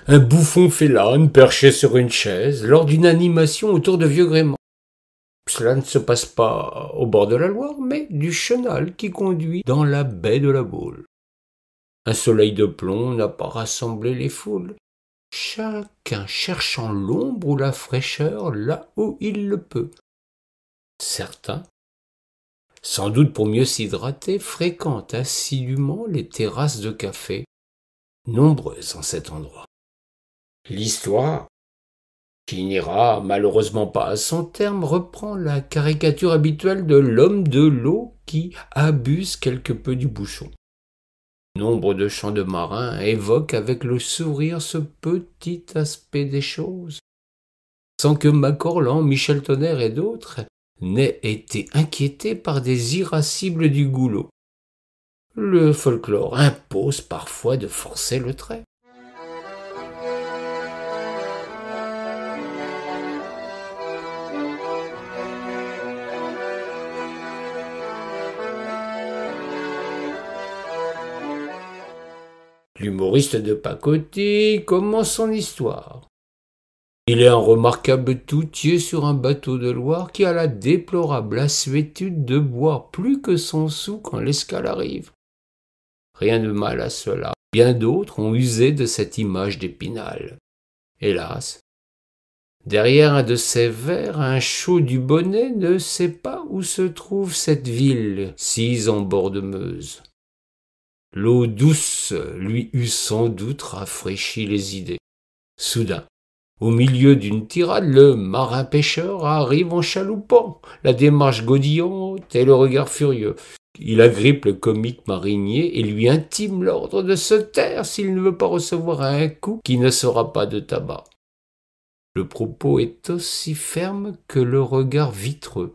un bouffon félâne perché sur une chaise lors d'une animation autour de vieux gréments. Cela ne se passe pas au bord de la Loire, mais du chenal qui conduit dans la baie de la Baule. Un soleil de plomb n'a pas rassemblé les foules, chacun cherchant l'ombre ou la fraîcheur là où il le peut. Certains, sans doute pour mieux s'hydrater, fréquentent assidûment les terrasses de café, nombreuses en cet endroit. L'histoire, qui n'ira malheureusement pas à son terme, reprend la caricature habituelle de l'homme de l'eau qui abuse quelque peu du bouchon. Nombre de chants de marins évoquent avec le sourire ce petit aspect des choses, sans que Macorlan, Michel Tonnerre et d'autres n'aient été inquiétés par des irascibles du goulot. Le folklore impose parfois de forcer le trait. L'humoriste de pacotille commence son histoire. Il est un remarquable toutier sur un bateau de Loire qui a la déplorable assuétude de boire plus que son sou quand l'escale arrive. Rien de mal à cela. Bien d'autres ont usé de cette image d'Épinal. Hélas, derrière un de ces vers, un chaud du bonnet ne sait pas où se trouve cette ville, sise en bord de Meuse. L'eau douce lui eût sans doute rafraîchi les idées. Soudain, au milieu d'une tirade, le marin-pêcheur arrive en chaloupant, la démarche godillante et le regard furieux. Il agrippe le comique marinier et lui intime l'ordre de se taire s'il ne veut pas recevoir un coup qui ne sera pas de tabac. Le propos est aussi ferme que le regard vitreux.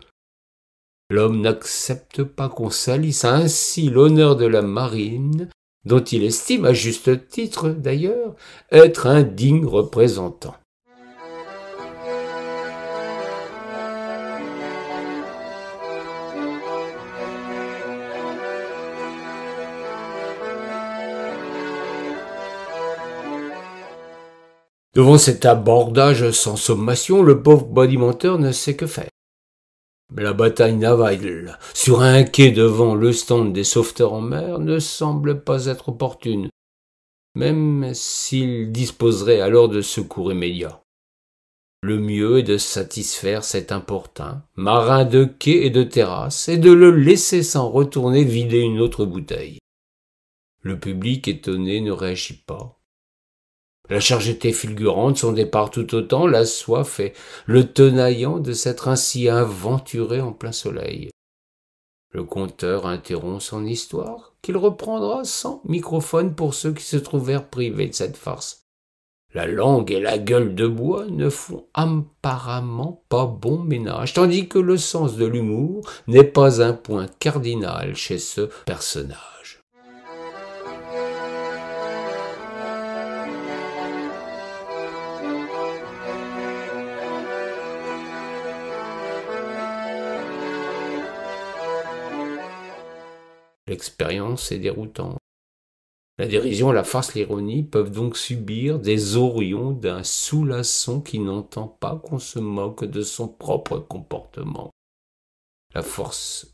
L'homme n'accepte pas qu'on salisse ainsi l'honneur de la marine, dont il estime, à juste titre d'ailleurs, être un digne représentant. Devant cet abordage sans sommation, le pauvre bonimenteur ne sait que faire. La bataille navale, sur un quai devant le stand des sauveteurs en mer, ne semble pas être opportune, même s'il disposerait alors de secours immédiats. Le mieux est de satisfaire cet importun, marin de quai et de terrasse, et de le laisser s'en retourner vider une autre bouteille. Le public étonné ne réagit pas. La charge était fulgurante, son départ tout autant, la soif et le tenaillant de s'être ainsi aventuré en plein soleil. Le conteur interrompt son histoire, qu'il reprendra sans microphone pour ceux qui se trouvèrent privés de cette farce. La langue et la gueule de bois ne font apparemment pas bon ménage, tandis que le sens de l'humour n'est pas un point cardinal chez ce personnage. L'expérience est déroutante. La dérision, la farce, l'ironie peuvent donc subir des horions d'un soulaçon qui n'entend pas qu'on se moque de son propre comportement. La force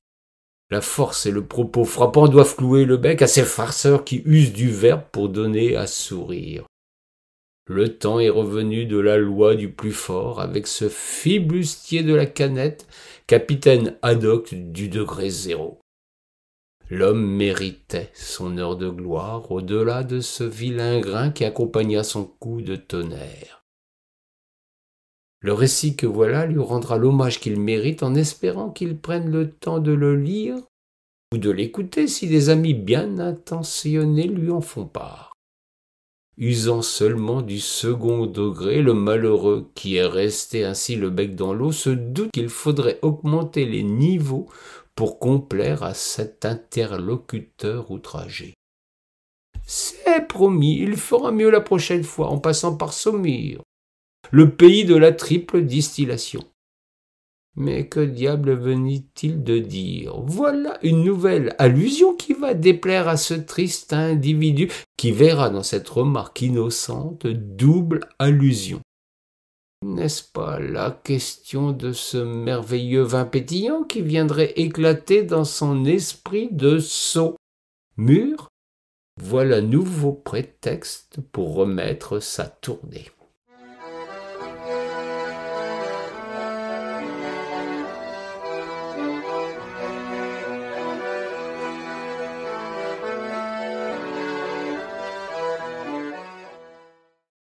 et le propos frappant doivent clouer le bec à ces farceurs qui usent du verbe pour donner à sourire. Le temps est revenu de la loi du plus fort avec ce flibustier de la canette, capitaine ad hoc du degré zéro. L'homme méritait son heure de gloire au-delà de ce vilain grain qui accompagna son coup de tonnerre. Le récit que voilà lui rendra l'hommage qu'il mérite en espérant qu'il prenne le temps de le lire ou de l'écouter si des amis bien intentionnés lui en font part. Usant seulement du second degré, le malheureux qui est resté ainsi le bec dans l'eau se doute qu'il faudrait augmenter les niveaux pour complaire à cet interlocuteur outragé. C'est promis, il fera mieux la prochaine fois en passant par Saumur, le pays de la triple distillation. Mais que diable venait-il de dire? Voilà une nouvelle allusion qui va déplaire à ce triste individu, qui verra dans cette remarque innocente double allusion. N'est-ce pas la question de ce merveilleux vin pétillant qui viendrait éclater dans son esprit de sot mûr? Voilà nouveau prétexte pour remettre sa tournée.